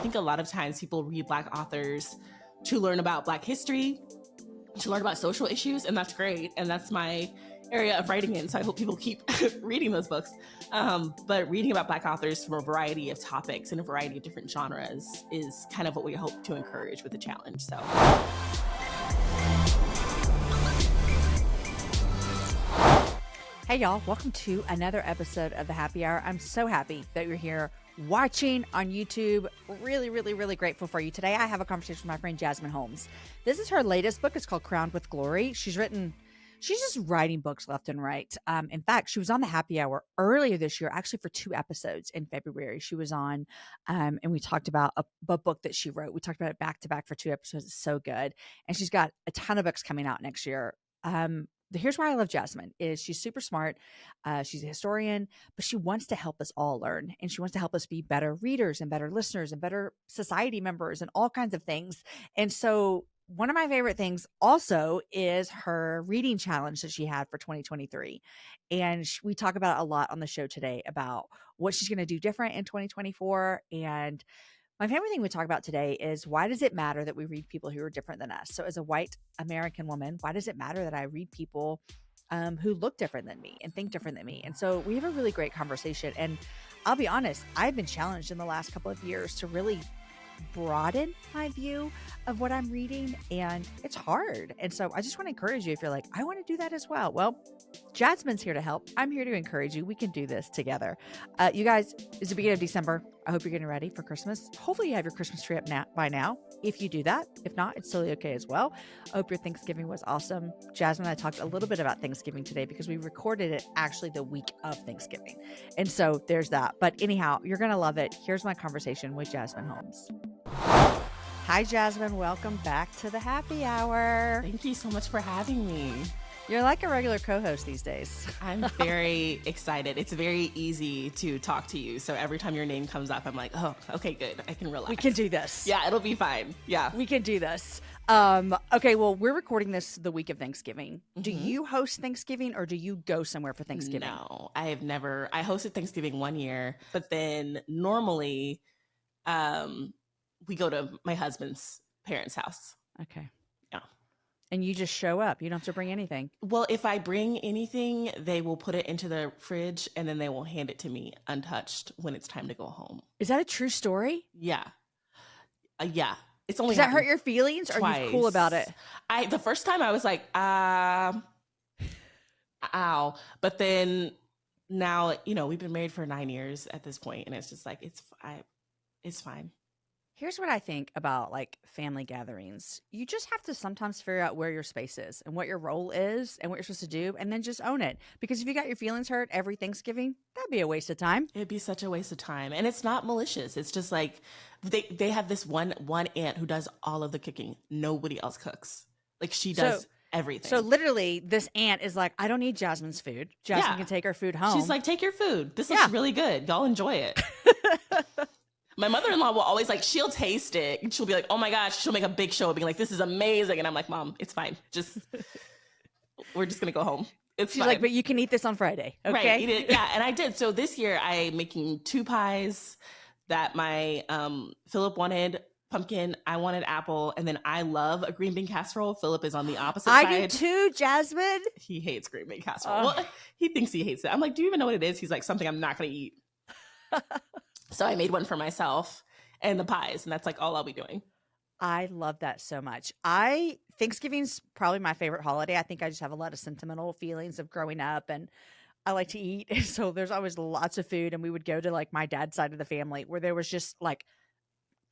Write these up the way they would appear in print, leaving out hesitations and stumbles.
think a lot of times people read Black authors to learn about Black history, to learn about social issues, and that's great. And that's my area of writing in. So I hope people keep reading those books. But reading about Black authors from a variety of topics and a variety of different genres is kind of what we hope to encourage with the challenge. So. Hey y'all, welcome to another episode of The Happy Hour. I'm so happy that you're here watching on YouTube. Really grateful for you. Today I have a conversation with my friend Jasmine Holmes. This is her latest book. It's called Crowned with Glory. She's just writing books left and right. In fact, she was on The Happy Hour earlier this year, actually for 2 episodes in February. She was on and we talked about a book that she wrote. We talked about it back to back for 2 episodes. It's so good. And she's got a ton of books coming out next year. Here's why I love Jasmine is she's super smart. She's a historian, but she wants to help us all learn. And she wants to help us be better readers and better listeners and better society members and all kinds of things. And so one of my favorite things also is her reading challenge that she had for 2023. And we talk about it a lot on the show today about what she's going to do different in 2024. And my favorite thing we talk about today is why does it matter that we read people who are different than us? So as a white American woman, why does it matter that I read people who look different than me and think different than me? And so we have a really great conversation. And I'll be honest, I've been challenged in the last couple of years to really broaden my view of what I'm reading, and it's hard. And so I just want to encourage you if you're like, I want to do that as well. Well, Jasmine's here to help. I'm here to encourage you. We can do this together. You guys, it's the beginning of December. I hope you're getting ready for Christmas. Hopefully you have your Christmas tree up by now. If you do that, if not, it's totally okay as well. I hope your Thanksgiving was awesome. Jasmine and I talked a little bit about Thanksgiving today because we recorded it actually the week of Thanksgiving. And so there's that. But anyhow, you're going to love it. Here's my conversation with Jasmine Holmes. Hi, Jasmine. Welcome back to the Happy Hour. Thank you so much for having me. You're like a regular co-host these days. I'm very excited. It's very easy to talk to you. So every time your name comes up, I'm like, oh, okay, good. I can relax. We can do this. Yeah, it'll be fine. Yeah. We can do this. Okay, well, we're recording this the week of Thanksgiving. Mm-hmm. Do you host Thanksgiving or do you go somewhere for Thanksgiving? No, I hosted Thanksgiving one year, but then normally we go to my husband's parents' house. Okay. Yeah. And you just show up. You don't have to bring anything. Well, if I bring anything, they will put it into the fridge and then they will hand it to me untouched when it's time to go home. Is that a true story? Yeah. Yeah. It's only Does that hurt your feelings or are you cool about it? The first time I was like, ow. But then now, we've been married for 9 years at this point, and it's just like, it's fine. Here's what I think about like family gatherings. You just have to sometimes figure out where your space is and what your role is and what you're supposed to do, and then just own it. Because if you got your feelings hurt every Thanksgiving, that'd be a waste of time. It'd be such a waste of time. And it's not malicious. It's just like they have this one aunt who does all of the cooking. Nobody else cooks. Like she does everything. So literally this aunt is like, I don't need Jasmine's food. Jasmine can take her food home. She's like, take your food. This looks really good. Y'all enjoy it. My mother-in-law will always she'll taste it and she'll be like, oh my gosh, she'll make a big show of being like, this is amazing. And I'm like, Mom, it's fine. We're just going to go home. She's fine. Like, but you can eat this on Friday. Okay. Right. Eat it. Yeah. And I did. So this year I'm making 2 pies that my Phillip wanted pumpkin. I wanted apple. And then I love a green bean casserole. Phillip is on the opposite side. I do too, Jasmine. He hates green bean casserole. Well, he thinks he hates it. I'm like, do you even know what it is? He's like, something I'm not going to eat. So I made one for myself and the pies, and that's like all I'll be doing. I love that so much. Thanksgiving's probably my favorite holiday. I think I just have a lot of sentimental feelings of growing up, and I like to eat. So there's always lots of food, and we would go to like my dad's side of the family where there was just like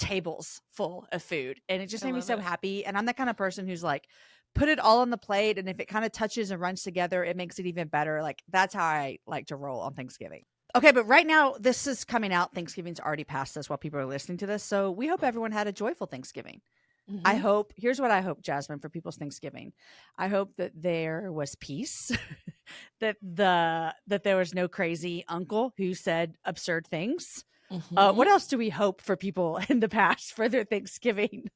tables full of food, and it just made me so happy. And I'm the kind of person who's like, put it all on the plate, and if it kind of touches and runs together, it makes it even better. Like that's how I like to roll on Thanksgiving. Okay, but right now, this is coming out. Thanksgiving's already passed us while people are listening to this. So we hope everyone had a joyful Thanksgiving. Mm-hmm. Here's what I hope, Jasmine, for people's Thanksgiving. I hope that there was peace, that there was no crazy uncle who said absurd things. Mm-hmm. What else do we hope for people in the past for their Thanksgiving?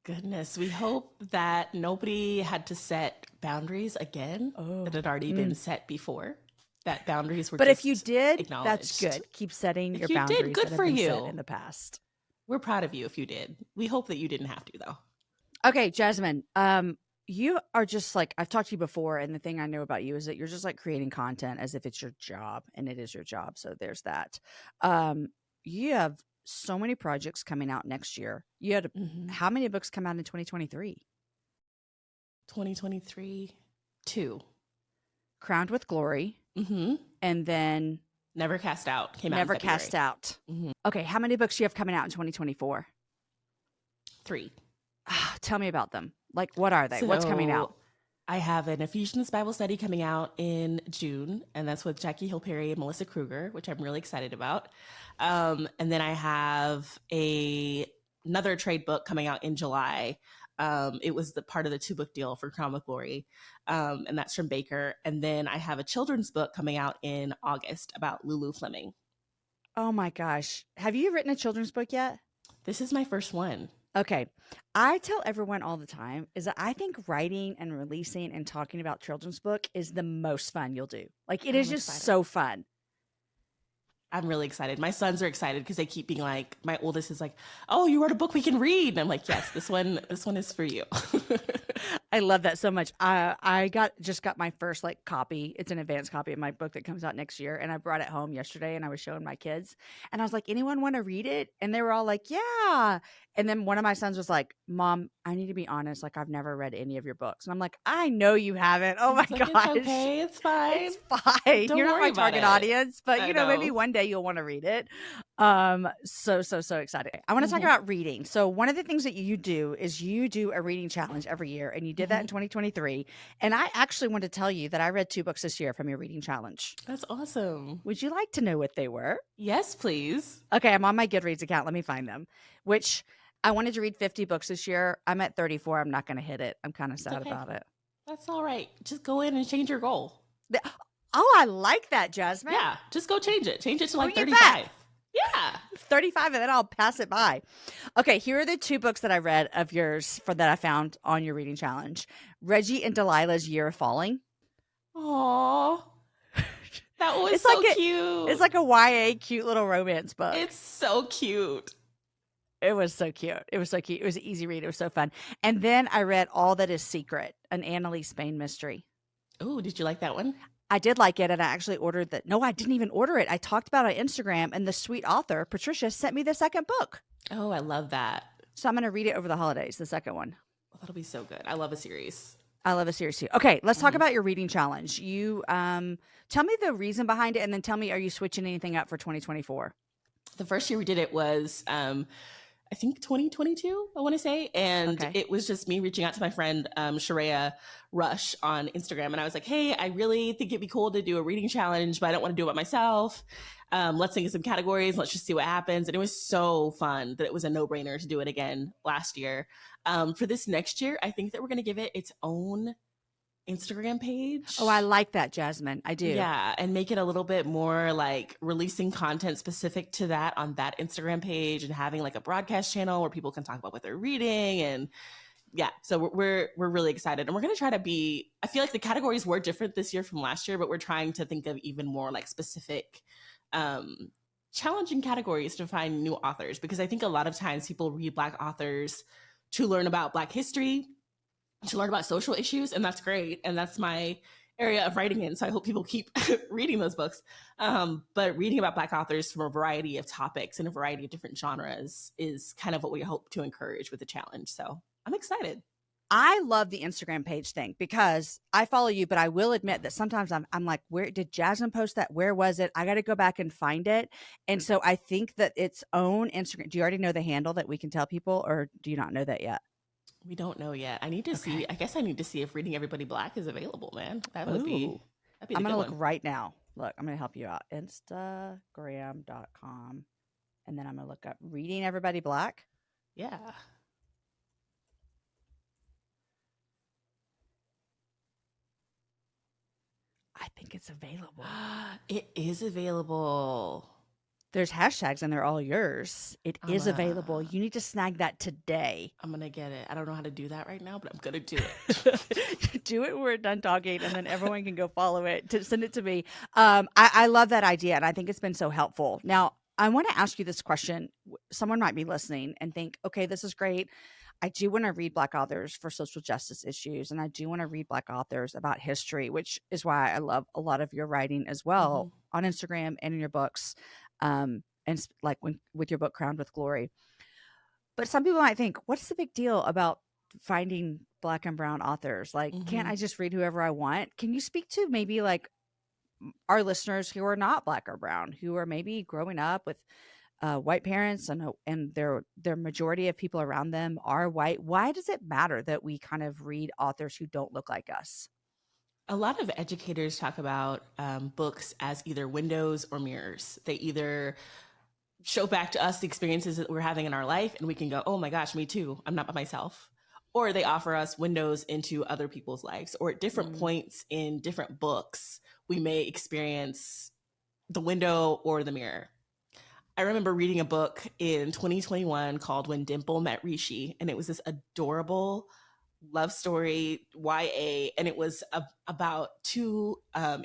Goodness, we hope that nobody had to set boundaries again that had already been set before. That boundaries were But if you did, that's good. Keep setting your boundaries good that for have been you. set in the past. We're proud of you if you did. We hope that you didn't have to, though. Okay, Jasmine, you are just like, I've talked to you before, and the thing I know about you is that you're just like creating content as if it's your job, and it is your job. So there's that. You have so many projects coming out next year. You had how many books come out in 2023? 2023, 2. Crowned with Glory. And then Never Cast Out came out. Never Cast Out. Okay, how many books do you have coming out in 2024? 3. Tell me about them. Like, what are they? What's coming out? I have an Ephesians Bible study coming out in June, and that's with Jackie Hill Perry and Melissa Kruger, which I'm really excited about. And then I have another trade book coming out in July. It was the part of the 2-book deal for Crown with Glory, and that's from Baker. And then I have a children's book coming out in August about Lulu Fleming. Oh my gosh. Have you written a children's book yet? This is my first one. Okay. I tell everyone all the time is that I think writing and releasing and talking about children's book is the most fun you'll do. Like, it is just so fun. I'm really excited. My sons are excited because they keep being like, my oldest is like, "Oh, you wrote a book we can read." And I'm like, "Yes, this one is for you." I love that so much. I just got my first like copy. It's an advanced copy of my book that comes out next year. And I brought it home yesterday and I was showing my kids and I was like, "Anyone want to read it?" And they were all like, "Yeah." And then one of my sons was like, "Mom, I need to be honest. Like, I've never read any of your books." And I'm like, "I know you haven't. Oh my gosh. It's okay. It's fine. It's fine. Don't You're not worry my target about it. audience, but you know, maybe one day you'll want to read it." So excited. I want to talk about reading. So one of the things that you do is you do a reading challenge every year, and you did that in 2023. And I actually want to tell you that I read 2 books this year from your reading challenge. That's awesome. Would you like to know what they were? Yes, please. Okay, I'm on my Goodreads account. Let me find them. Which I wanted to read 50 books this year. I'm at 34. I'm not going to hit it. I'm kind of sad about it. That's all right. Just go in and change your goal. Oh, I like that, Jasmine. Yeah, just go change it. Change it to like Bring it 35. back. Yeah. 35, and then I'll pass it by. Okay, here are the 2 books that I read of yours that I found on your reading challenge. Reggie and Delilah's Year of Falling. Aww. That was so cute. It's like a YA cute little romance book. It's so cute. It was so cute. It was an easy read. It was so fun. And then I read All That Is Secret, an Annalise Spain mystery. Oh, did you like that one? I did like it, and I actually ordered that. No, I didn't even order it. I talked about it on Instagram, and the sweet author, Patricia, sent me the second book. Oh, I love that. So I'm going to read it over the holidays, the second one. That'll be so good. I love a series. I love a series too. Okay, let's talk about your reading challenge. You tell me the reason behind it, and then tell me, are you switching anything up for 2024? The first year we did it was I think 2022, I want to say. And It was just me reaching out to my friend, Sharia Rush on Instagram. And I was like, "Hey, I really think it'd be cool to do a reading challenge, but I don't want to do it myself. Let's think of some categories. Let's just see what happens." And it was so fun that it was a no-brainer to do it again last year. For this next year, I think that we're going to give it its own Instagram page. Oh, I like that, Jasmine. I do. Yeah, and make it a little bit more like releasing content specific to that on that Instagram page, and having like a broadcast channel where people can talk about what they're reading. And yeah, so we're really excited, and we're going to try to be, I feel like the categories were different this year from last year, but we're trying to think of even more like specific challenging categories to find new authors, because I think a lot of times people read Black authors to learn about Black history, to learn about social issues, and that's great. And that's my area of writing in. So I hope people keep reading those books. But reading about Black authors from a variety of topics and a variety of different genres is kind of what we hope to encourage with the challenge. So I'm excited. I love the Instagram page thing because I follow you, but I will admit that sometimes I'm like, where did Jasmine post that? Where was it? I got to go back and find it. And so I think that its own Instagram. Do you already know the handle that we can tell people, or do you not know that yet? We don't know yet. I need to see. I guess I need to see if Reading Everybody Black is available, man. That would be. I'm going to look right now. Look, I'm going to help you out. Instagram.com. And then I'm going to look up Reading Everybody Black. Yeah. I think it's available. It is available. There's hashtags and they're all yours. It is available. You need to snag that today. I'm going to get it. I don't know how to do that right now, but I'm going to do it. Do it when we're done talking, and then everyone can go follow it. Send it to me. I love that idea, and I think it's been so helpful. Now, I want to ask you this question. Someone might be listening and think, okay, this is great. I do want to read Black authors for social justice issues, and I do want to read Black authors about history, which is why I love a lot of your writing as well on Instagram and in your books, like with your book Crowned with Glory. But some people might think, what's the big deal about finding Black and brown authors? Like, can't I just read whoever I want? Can you speak to maybe like our listeners who are not Black or brown, who are maybe growing up with white parents and their majority of people around them are white? Why does it matter that we kind of read authors who don't look like us? A lot of educators talk about books as either windows or mirrors. They either show back to us the experiences that we're having in our life and we can go, oh my gosh, me too. I'm not by myself. Or they offer us windows into other people's lives, or at different points in different books, we may experience the window or the mirror. I remember reading a book in 2021 called When Dimple Met Rishi, and it was this adorable love story, YA, and it was about two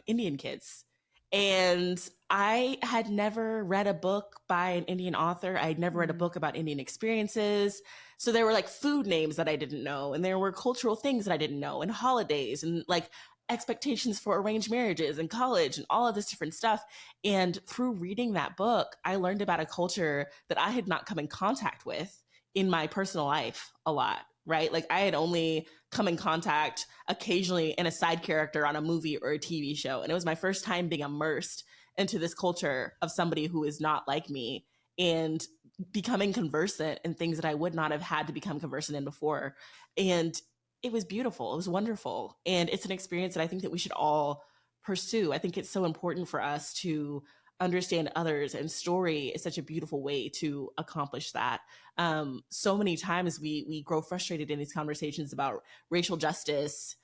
Indian kids. And I had never read a book by an Indian author. I had never read a book about Indian experiences. So there were like food names that I didn't know, and there were cultural things that I didn't know, and holidays, and like expectations for arranged marriages and college and all of this different stuff. And through reading that book, I learned about a culture that I had not come in contact with in my personal life a lot, right? Like I had only come in contact occasionally in a side character on a movie or a TV show. And it was my first time being immersed into this culture of somebody who is not like me and becoming conversant in things that I would not have had to become conversant in before. And it was beautiful. It was wonderful. And it's an experience that I think that we should all pursue. I think it's so important for us to understand others, and story is such a beautiful way to accomplish that. So many times we grow frustrated in these conversations about racial justice,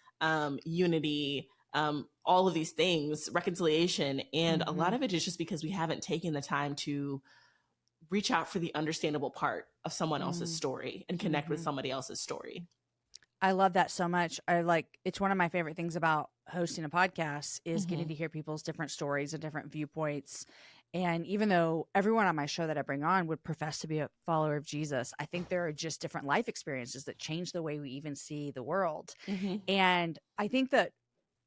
unity, all of these things, reconciliation. And a lot of it is just because we haven't taken the time to reach out for the understandable part of someone else's story and connect with somebody else's story. I love that so much. It's one of my favorite things about hosting a podcast is getting to hear people's different stories and different viewpoints. And even though everyone on my show that I bring on would profess to be a follower of Jesus, I think there are just different life experiences that change the way we even see the world. And I think that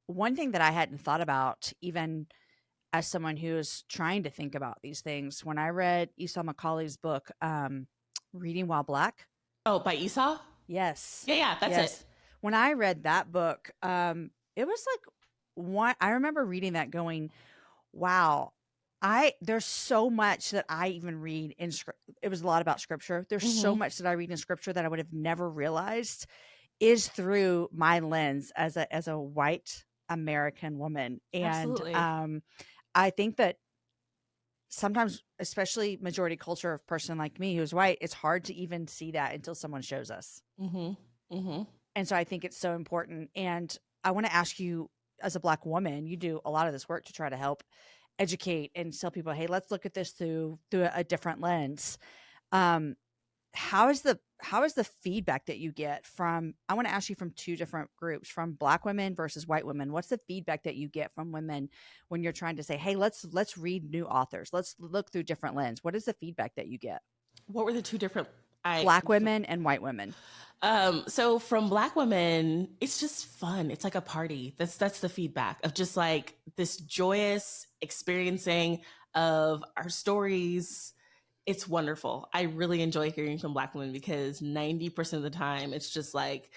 one thing that I hadn't thought about, even as someone who is trying to think about these things, when I read Esau McCauley's book, Reading While Black. Oh, by Esau? Yes. Yeah, that's it. When I read that book, it was like I remember reading that going, wow, there's so much that I even read in it was a lot about scripture. There's so much that I read in scripture that I would have never realized is through my lens as a white American woman. And I think that sometimes, especially majority culture of person like me who's white, it's hard to even see that until someone shows us. And so I think it's so important. And I want to ask you, as a Black woman, you do a lot of this work to try to help educate and tell people, hey, let's look at this through a different lens. How is the feedback that you get from, I want to ask you from two different groups, from Black women versus white women. What's the feedback that you get from women when you're trying to say, hey, let's read new authors. Let's look through different lens. What is the feedback that you get? What were the two different? Black women and white women. So from Black women, it's just fun. It's like a party. That's the feedback of just like this joyous experiencing of our stories. It's wonderful. I really enjoy hearing from Black women because 90% of the time it's just like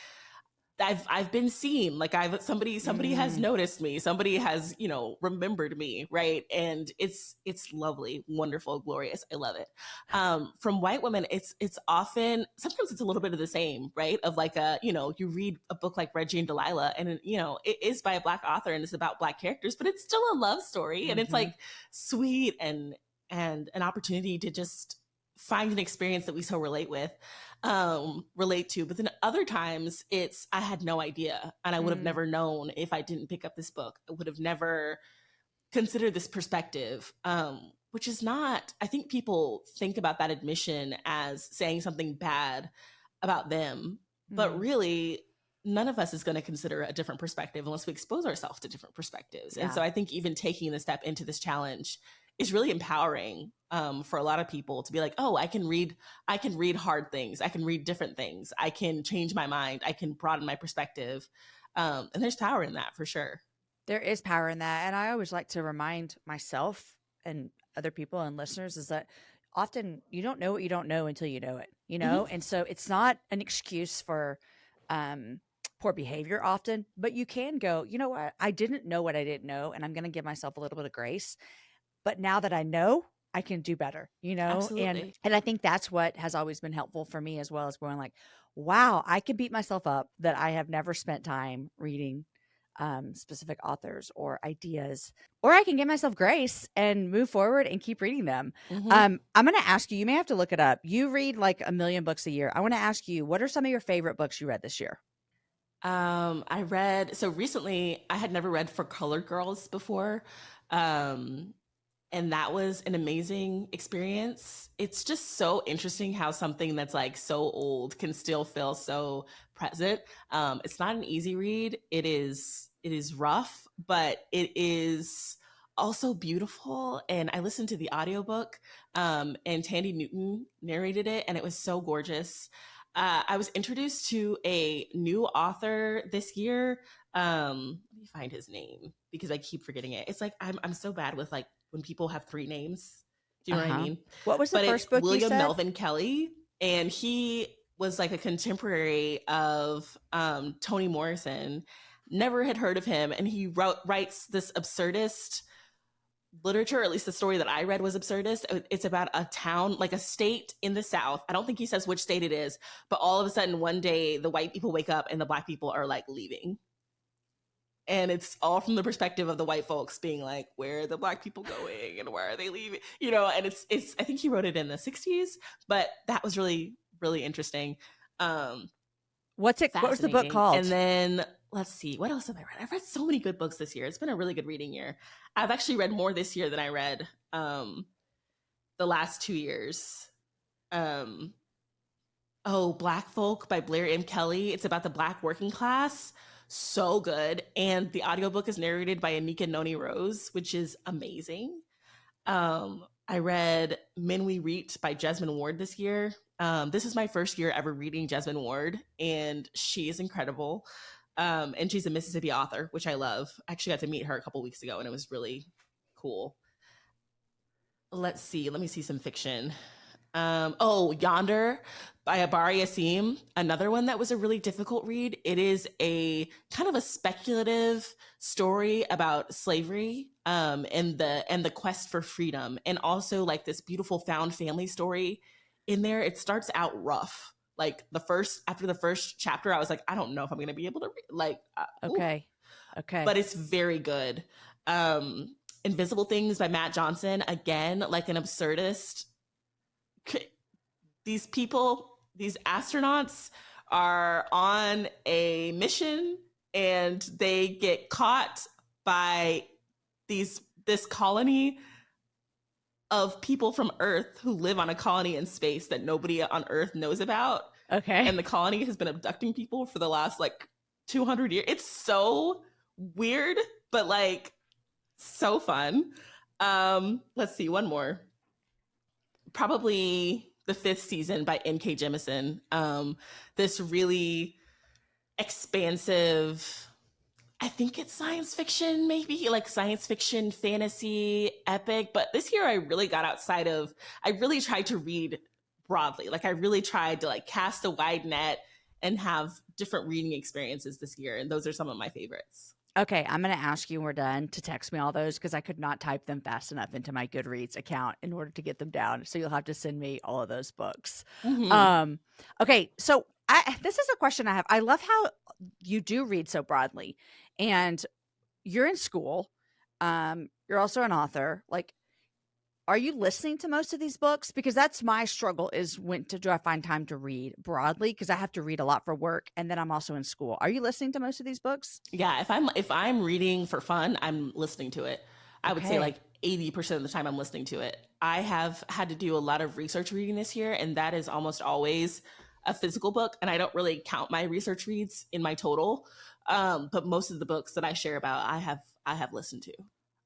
I've been seen. Like somebody has noticed me. Somebody has, remembered me, right? And it's lovely, wonderful, glorious. I love it. From white women, it's often, sometimes it's a little bit of the same, right? Of like you read a book like Reggie and Delilah, and it is by a Black author and it's about Black characters, but it's still a love story, and it's like sweet and an opportunity to just find an experience that we so relate to. But then other times I had no idea, and I would have never known if I didn't pick up this book. I would have never considered this perspective, which is not, I think people think about that admission as saying something bad about them, but really none of us is going to consider a different perspective unless we expose ourselves to different perspectives. And so I think even taking the step into this challenge is really empowering for a lot of people to be like, oh, I can read hard things. I can read different things. I can change my mind. I can broaden my perspective. And there's power in that for sure. There is power in that. And I always like to remind myself and other people and listeners is that often you don't know what you don't know until you know it, you know? Mm-hmm. And so it's not an excuse for poor behavior often, but you can go, you know what? I didn't know what I didn't know. And I'm going to give myself a little bit of grace. But now that I know, I can do better, you know? Absolutely. And I think that's what has always been helpful for me as well as going like, wow, I can beat myself up that I have never spent time reading specific authors or ideas, or I can give myself grace and move forward and keep reading them. Mm-hmm. I'm going to ask you may have to look it up. You read like a million books a year. I want to ask you, what are some of your favorite books you read this year? I read, so recently I had never read For Colored Girls before. And that was an amazing experience. It's just so interesting how something that's like so old can still feel so present. It's not an easy read. It is rough, but it is also beautiful. And I listened to the audiobook, and Tandy Newton narrated it, and it was so gorgeous. I was introduced to a new author this year. Let me find his name because I keep forgetting it. It's like I'm so bad with like when people have three names. Do you know what I mean? What was the But first it's book you William said? Melvin Kelly, and he was like a contemporary of Toni Morrison. Never had heard of him, and he writes this absurdist literature, or at least the story that I read was absurdist. It's about a town, like a state in the South. I don't think he says which state it is, but all of a sudden one day the white people wake up and the black people are like leaving. And it's all from the perspective of the white folks being like, where are the black people going and where are they leaving? You know, and it's I think he wrote it in the 60s, but that was really, really interesting. What was the book called? And then let's see, what else have I read? I've read so many good books this year. It's been a really good reading year. I've actually read more this year than I read the last 2 years. Black Folk by Blair M. Kelly. It's about the Black working class. So good. And the audiobook is narrated by Anika Noni Rose, which is amazing. I read Men We Reaped by Jasmine Ward this year. This is my first year ever reading Jasmine Ward, and she is incredible. And she's a Mississippi author, which I love. I actually got to meet her a couple weeks ago, and it was really cool. Let's see. Let me see some fiction. Yonder by Abari Asim, another one that was a really difficult read. It is a kind of a speculative story about slavery, and the quest for freedom, and also like this beautiful found family story in there. It starts out rough. Like after the first chapter, I was like, I don't know if I'm going to be able to Okay. But it's very good. Invisible Things by Matt Johnson, again, like an absurdist. These astronauts are on a mission and they get caught by this colony of people from Earth who live on a colony in space that nobody on Earth knows about. Okay. And the colony has been abducting people for the last like 200 years. It's so weird, but like so fun. Let's see, one more. Probably The Fifth Season by N.K. Jemisin. This really expansive, I think it's science fiction, maybe like science fiction, fantasy, epic. But this year I really got I really tried to read broadly. Like I really tried to like cast a wide net and have different reading experiences this year. And those are some of my favorites. Okay, I'm going to ask you when we're done to text me all those because I could not type them fast enough into my Goodreads account in order to get them down. So you'll have to send me all of those books. Mm-hmm. Okay, so this is a question I have. I love how you do read so broadly, and you're in school. You're also an author. Like, are you listening to most of these books? Because that's my struggle is when do I find time to read broadly? Because I have to read a lot for work, and then I'm also in school. Are you listening to most of these books? Yeah, if I'm reading for fun, I'm listening to it. I would say like 80% of the time I'm listening to it. I have had to do a lot of research reading this year, and that is almost always a physical book. And I don't really count my research reads in my total. But most of the books that I share about, I have listened to.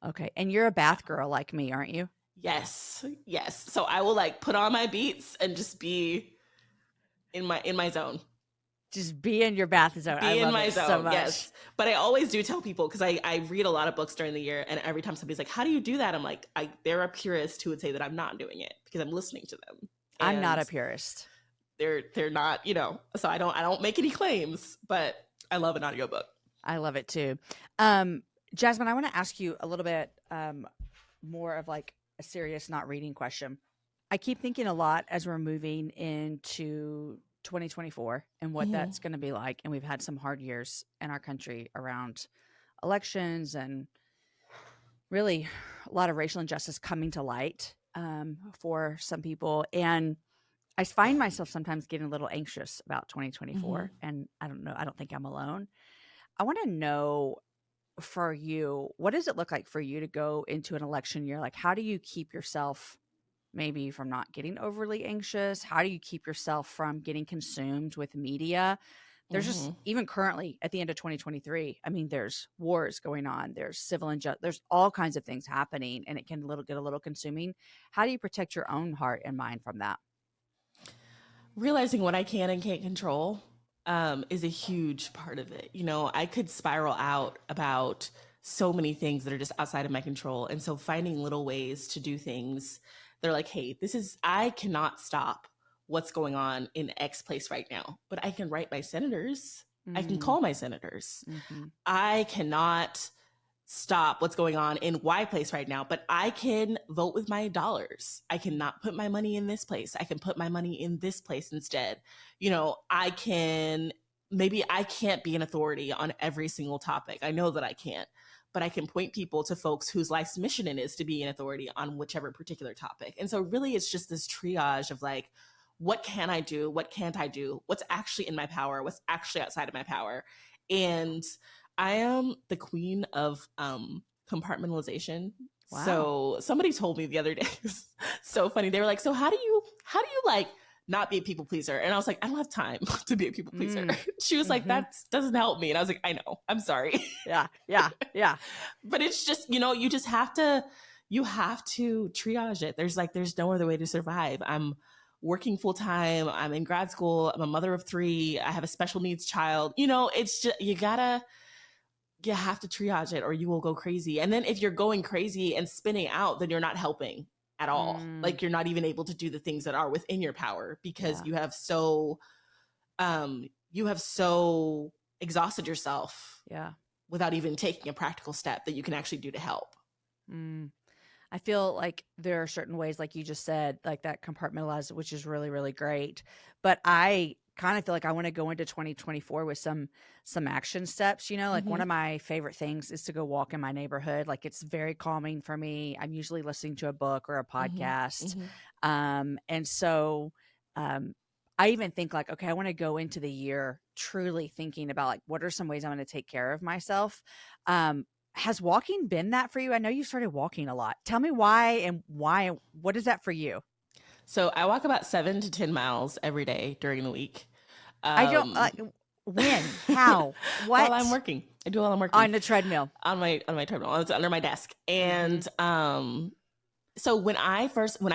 Okay. And you're a bath girl like me, aren't you? Yes. Yes. So I will like put on my beats and just be in my zone. Just be in your bath zone. I Be in love my it zone. so much. Yes. But I always do tell people, because I read a lot of books during the year, and every time somebody's like, how do you do that? I'm like, there are purists who would say that I'm not doing it because I'm listening to them. I'm not a purist. They're not, so I don't make any claims, but I love an audiobook. I love it too. Jasmine, I want to ask you a little bit more of like a serious not reading question. I keep thinking a lot as we're moving into 2024 and what that's going to be like. And we've had some hard years in our country around elections and really a lot of racial injustice coming to light for some people. And I find myself sometimes getting a little anxious about 2024. And I don't think I'm alone. I want to know, for you, what does it look like for you to go into an election year? Like, how do you keep yourself maybe from not getting overly anxious? How do you keep yourself from getting consumed with media? There's just, even currently at the end of 2023, I mean, there's wars going on, there's civil injustice, there's all kinds of things happening, and it can get a little consuming. How do you protect your own heart and mind from that? Realizing what I can and can't control is a huge part of it. I could spiral out about so many things that are just outside of my control. And so finding little ways to do things, they're like, hey, I cannot stop what's going on in X place right now, but I can write my senators. I can call my senators. I cannot stop what's going on in Y place right now, but I can vote with my dollars. I cannot put my money in this place. I can put my money in this place instead. Maybe I can't be an authority on every single topic. I know that I can't, but I can point people to folks whose life's mission it is to be an authority on whichever particular topic. And so really it's just this triage of like, what can I do? What can't I do? What's actually in my power? What's actually outside of my power? And I am the queen of compartmentalization. Wow. So somebody told me the other day, so funny. They were like, so how do you like not be a people pleaser? And I was like, I don't have time to be a people pleaser. She was like, that doesn't help me. And I was like, I know, I'm sorry. Yeah. But it's just, you just have to triage it. There's no other way to survive. I'm working full time. I'm in grad school. I'm a mother of 3. I have a special needs child. It's just, you have to triage it or you will go crazy. And then if you're going crazy and spinning out, then you're not helping at all. Like you're not even able to do the things that are within your power because you have so exhausted yourself without even taking a practical step that you can actually do to help. I feel like there are certain ways, like you just said, like that compartmentalized, which is really, really great. But I kind of feel like I want to go into 2024 with some action steps, like one of my favorite things is to go walk in my neighborhood. Like it's very calming for me. I'm usually listening to a book or a podcast. And so I even think like, okay, I want to go into the year truly thinking about like, what are some ways I'm going to take care of myself? Has walking been that for you? I know you started walking a lot. Tell me why, what is that for you? So I walk about 7 to 10 miles every day during the week. I don't when, how, what? While I'm working. I do it while I'm working. On the treadmill. On my treadmill. It's under my desk. And so when I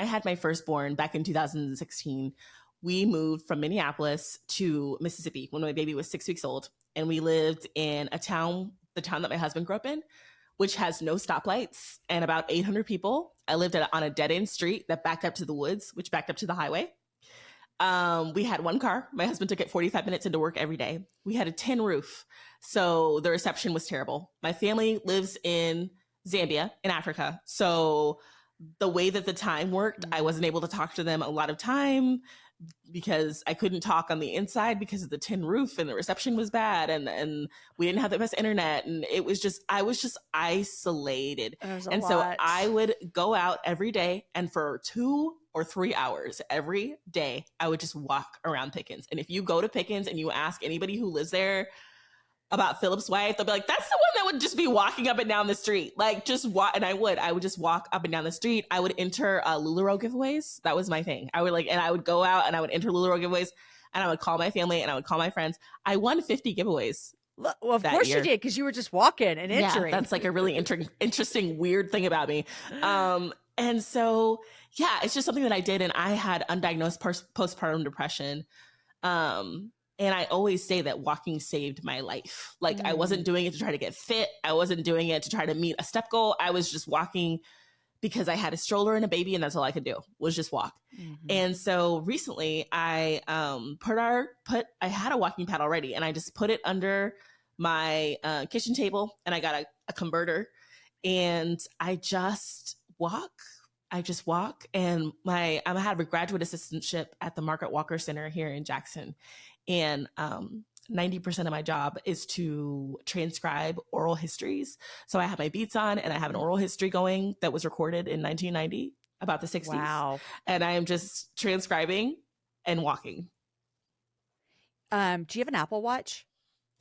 had my firstborn back in 2016, we moved from Minneapolis to Mississippi when my baby was 6 weeks old. And we lived in the town that my husband grew up in, which has no stoplights and about 800 people. I lived on a dead-end street that backed up to the woods, which backed up to the highway. We had one car. My husband took it 45 minutes into work every day. We had a tin roof, so the reception was terrible. My family lives in Zambia in Africa, so the way that the time worked, I wasn't able to talk to them a lot of time because I couldn't talk on the inside because of the tin roof and the reception was bad and we didn't have the best internet and I was just isolated. And so I would go out every day and for 2 or 3 hours every day, I would just walk around Pickens. And if you go to Pickens and you ask anybody who lives there about Phillip's wife, they'll be like, that's the one that would just be walking up and down the street. Like just walk. And I would just walk up and down the street. I would enter LuLaRoe giveaways. That was my thing. I would go out and I would enter LuLaRoe giveaways and I would call my family and I would call my friends. I won 50 giveaways. Well, of course you did because you were just walking and entering. Yeah, that's like a really interesting, weird thing about me. And so, yeah, it's just something that I did. And I had undiagnosed postpartum depression. And I always say that walking saved my life. Like I wasn't doing it to try to get fit. I wasn't doing it to try to meet a step goal. I was just walking because I had a stroller and a baby, and that's all I could do was just walk. And so recently I I had a walking pad already, and I just put it under my kitchen table, and I got a converter, and I just walk. And I had a graduate assistantship at the Margaret Walker Center here in Jackson. And 90% of my job is to transcribe oral histories. So I have my beats on, and I have an oral history going that was recorded in 1990 about the 60s. Wow. And I am just transcribing and walking. Do you have an Apple Watch?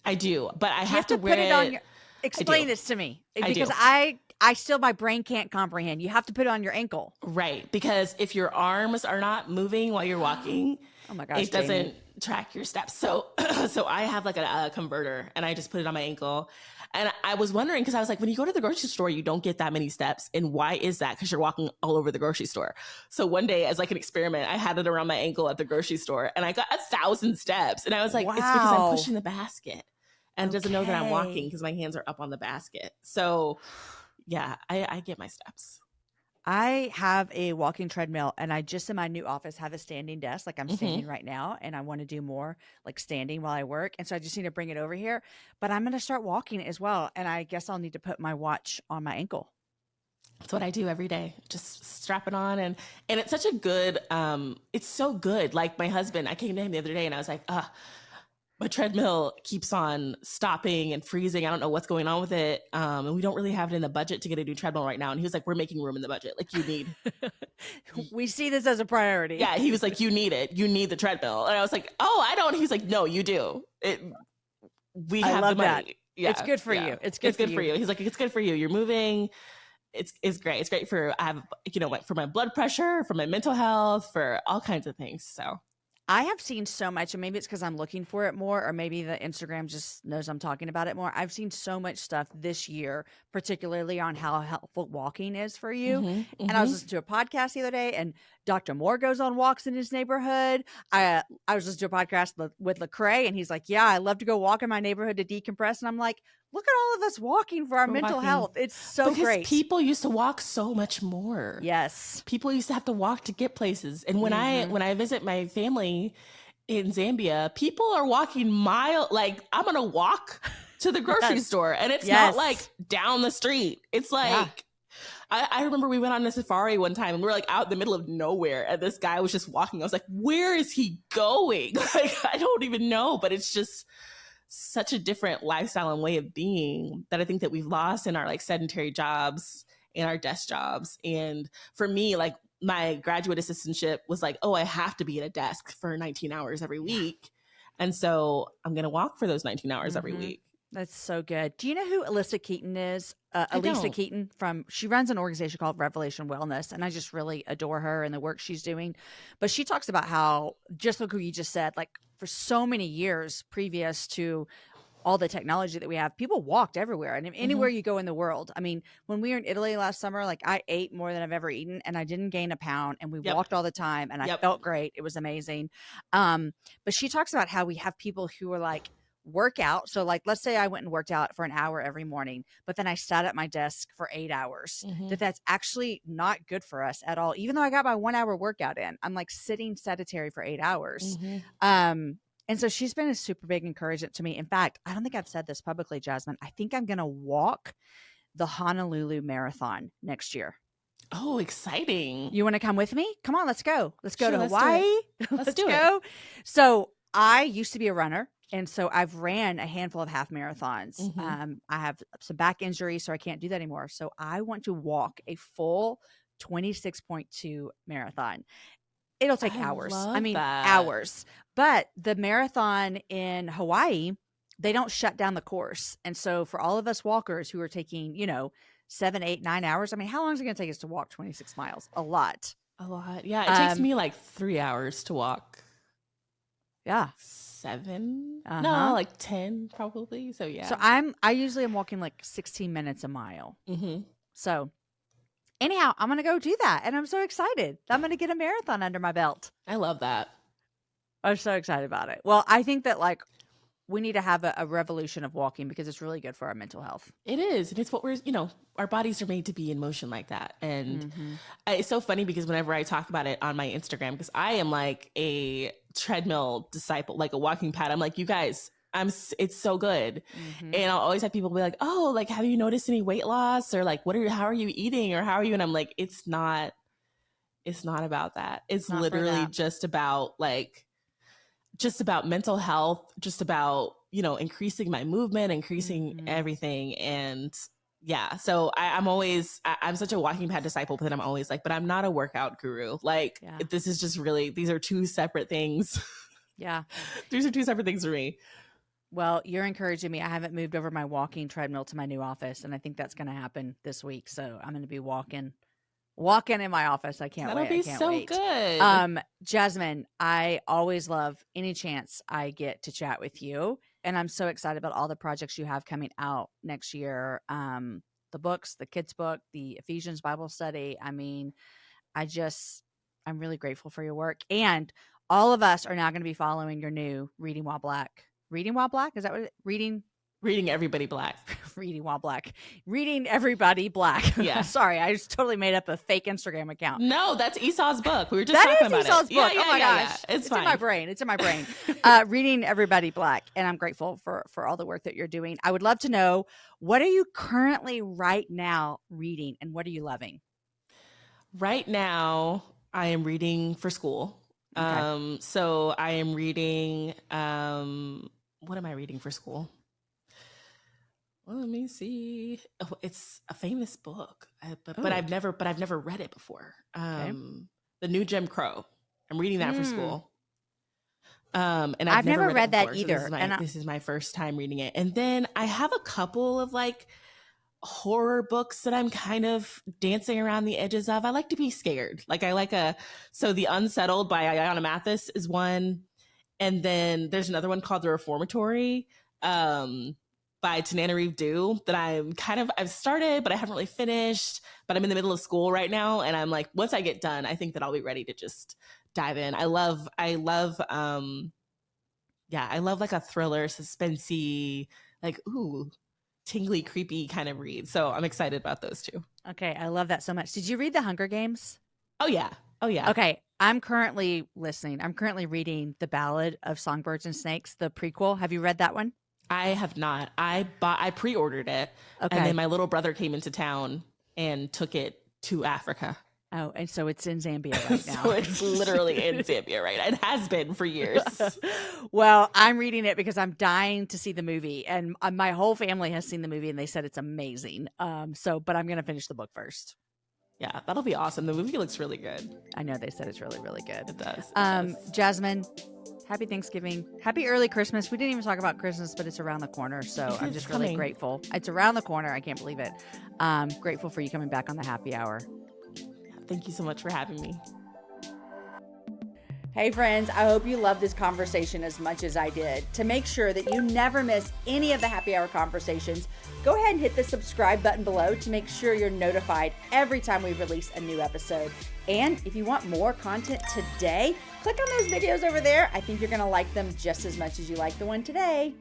I do, but I You have to wear put it on your. Explain this to me, because I still, my brain can't comprehend. You have to put it on your ankle, right? Because if your arms are not moving while you're walking, oh my gosh, it doesn't track your steps. So I have like a converter, and I just put it on my ankle. And I was wondering, because I was like, when you go to the grocery store, you don't get that many steps. And why is that? Because you're walking all over the grocery store. So one day, as like an experiment, I had it around my ankle at the grocery store, and I got 1,000 steps. And I was like, wow. It's because I'm pushing the basket. And it doesn't know that I'm walking because my hands are up on the basket. So yeah, I get my steps. I have a walking treadmill, and I just in my new office have a standing desk, like I'm standing right now, and I want to do more like standing while I work. And so I just need to bring it over here, but I'm going to start walking as well. And I guess I'll need to put my watch on my ankle. That's what I do every day. Just strap it on. And it's such a good, it's so good. Like my husband, I came to him the other day and I was like, my treadmill keeps on stopping and freezing. I don't know what's going on with it. And we don't really have it in the budget to get a new treadmill right now. And he was like, we're making room in the budget. Like you need. We see this as a priority. Yeah. He was like, you need it. You need the treadmill. And I was like, oh, I don't. He's like, no, you do. We have the money. That. Yeah. It's good for you. It's good for you. He's like, it's good for you. You're moving. It's great. It's great for, I have, like for my blood pressure, for my mental health, for all kinds of things. So I have seen so much, and maybe it's because I'm looking for it more, or maybe the Instagram just knows I'm talking about it more. I've seen so much stuff this year, particularly on how helpful walking is for you. And I was listening to a podcast the other day, and Dr. Moore goes on walks in his neighborhood. I was listening to a podcast with Lecrae, and he's like, yeah, I love to go walk in my neighborhood to decompress. And I'm like, look at all of us walking for our mental health. It's so great. People used to walk so much more. Yes. People used to have to walk to get places. And when I visit my family in Zambia, people are walking like I'm going to walk to the grocery store. And it's not like down the street. It's like, I remember we went on a safari one time and we were like out in the middle of nowhere and this guy was just walking. I was like, where is he going? Like, I don't even know, but it's just such a different lifestyle and way of being that I think that we've lost in our like sedentary jobs and our desk jobs. And for me, like my graduate assistantship was like, oh, I have to be at a desk for 19 hours every week. And so I'm going to walk for those 19 hours every week. That's so good. Do you know who Alyssa Keaton is? Alyssa Keaton she runs an organization called Revelation Wellness, and I just really adore her and the work she's doing. But she talks about how, just like what you just said, like for so many years previous to all the technology that we have, people walked everywhere and anywhere you go in the world. I mean, when we were in Italy last summer, like I ate more than I've ever eaten and I didn't gain a pound, and we walked all the time and I felt great. It was amazing. But she talks about how we have people who are like, work out. So like, let's say I went and worked out for an hour every morning, but then I sat at my desk for 8 hours. That's actually not good for us at all. Even though I got my 1 hour workout in, I'm like sitting sedentary for 8 hours. And so she's been a super big encouragement to me. In fact, I don't think I've said this publicly, Jasmine. I think I'm going to walk the Honolulu Marathon next year. Oh, exciting. You want to come with me? Come on, let's go. Let's go to Hawaii. Let's do it. So I used to be a runner. And so I've ran a handful of half marathons. I have some back injuries, so I can't do that anymore. So I want to walk a full 26.2 marathon. It'll take hours. Hours. But the marathon in Hawaii, they don't shut down the course. And so for all of us walkers who are taking, 7, 8, 9 hours, I mean, how long is it going to take us to walk 26 miles? A lot. Yeah. It takes me like 3 hours to walk. Yeah. 7? No, like 10 probably. So yeah. So I usually am walking like 16 minutes a mile. So Anyhow, I'm going to go do that. And I'm so excited. I'm going to get a marathon under my belt. I love that. I'm so excited about it. Well, I think that like we need to have a revolution of walking because it's really good for our mental health. It is. And it's what we're, our bodies are made to be in motion like that. And it's so funny because whenever I talk about it on my Instagram, because I am like a treadmill disciple, like a walking pad. I'm like, you guys, it's so good. And I'll always have people be like, oh, like, have you noticed any weight loss? Or like, how are you eating? Or how are you? And I'm like, it's not about that. It's literally just about mental health, just about, increasing my movement, increasing everything. And yeah, so I'm such a walking pad disciple, but then I'm always like, but I'm not a workout guru. Like this is just really, these are two separate things. Yeah. These are two separate things for me. Well, you're encouraging me. I haven't moved over my walking treadmill to my new office, and I think that's going to happen this week. So I'm going to be walking in my office. I can't wait. That'll be so good. Jasmine, I always love any chance I get to chat with you. And I'm so excited about all the projects you have coming out next year. The books, the kids' book, the Ephesians Bible study. I mean, I'm really grateful for your work. And all of us are now going to be following your new Reading While Black. Reading While Black? Is that what Reading Everybody Black. Reading While Black. Reading Everybody Black. Yeah. Sorry, I just totally made up a fake Instagram account. No, that's Esau's book. We were just talking about Esau's it. Book. Yeah, oh my gosh. Yeah. It's fine. It's in my brain. Reading Everybody Black. And I'm grateful for all the work that you're doing. I would love to know, what are you currently right now reading and what are you loving? Right now, I am reading for school. Okay. So I am reading, what am I reading for school? Well, let me see. Oh, it's a famous book, but I've never read it before. Okay. The New Jim Crow. I'm reading that for school. And I've never read that before, either. So this is my first time reading it. And then I have a couple of like horror books that I'm kind of dancing around the edges of. I like to be scared. Like so The Unsettled by Ayanna Mathis is one. And then there's another one called The Reformatory by Tananarive Due that I've started, but I haven't really finished, but I'm in the middle of school right now. And I'm like, once I get done, I think that I'll be ready to just dive in. I love like a thriller, suspensey, like, ooh, tingly, creepy kind of read. So I'm excited about those two. Okay. I love that so much. Did you read The Hunger Games? Oh yeah. Okay. I'm currently reading The Ballad of Songbirds and Snakes, the prequel. Have you read that one? I have not. I pre-ordered it. Okay. And then my little brother came into town and took it to Africa. Oh, and so it's in Zambia right now. So it's literally in Zambia right now. It has been for years. Well, I'm reading it because I'm dying to see the movie, and my whole family has seen the movie, and they said it's amazing. But I'm going to finish the book first. Yeah, that'll be awesome. The movie looks really good. I know they said it's really, really good. It does. Jasmine, happy Thanksgiving. Happy early Christmas. We didn't even talk about Christmas, but it's around the corner. So I'm just really grateful. It's around the corner. I can't believe it. Grateful for you coming back on the happy hour. Thank you so much for having me. Hey friends, I hope you love this conversation as much as I did. To make sure that you never miss any of the happy hour conversations, go ahead and hit the subscribe button below to make sure you're notified every time we release a new episode. And if you want more content today, click on those videos over there. I think you're going to like them just as much as you like the one today.